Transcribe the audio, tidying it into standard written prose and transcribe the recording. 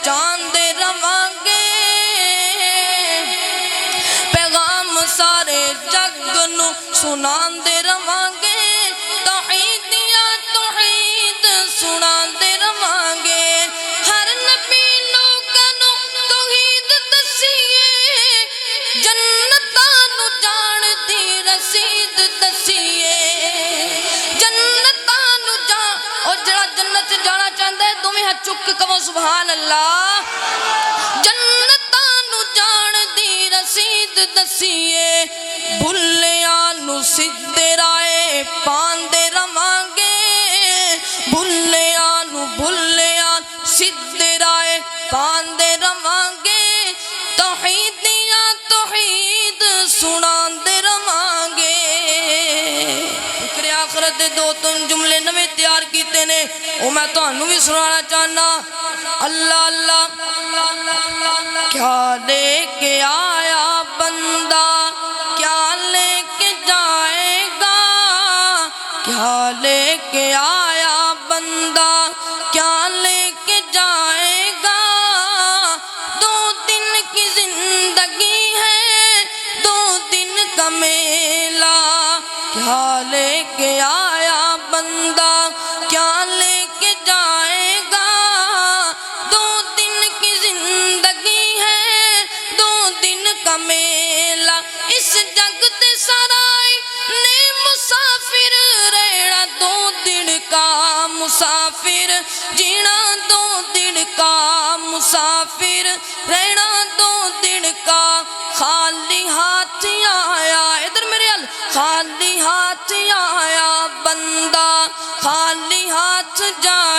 پہچاندے رواں گے پیغام سارے جگ نو سناندے رواں گے توحید یا توحید سناندے رواں گے ہر نبی لوکاں نو توحید دسیے جنتاں نو جان دی رسید دسیے جنتاں نو جان او جڑا جنت جانا چاہندا ہے دوویں ہاتھ چک کے کہو سبحان اللہ جنتاں نو جان دی رسید دسیے بھلیاں نو سدھے رائے پاندے رواں گے بھلیاں سدھے رائے پاندے رواں گے توحید یا توحید سناندے رواں گے فکر آخرت دے دو تین جملے نویں تیار کیتے نے وہ میں تانوں بھی سنانا چاہنا اللہ اللہ کیا لے کے آیا بندہ کیا لے کے جائے گا کیا لے کے آیا بندہ کیا لے کے جائے گا دو دن کی زندگی ہے دو دن کا میلہ کیا لے کے آیا بندہ کیا لے کے جائے گا دو دن کی زندگی ہے دو دن کا میلہ اس جگ تے سارائے نے مسافر رہنا دو دن کا مسافر جینا دو دن کا مسافر رہنا دو دن کا خالی ہاتھ آیا ادھر میرے حل خالی ہاتھ آیا بندہ خالی ہاتھ جائے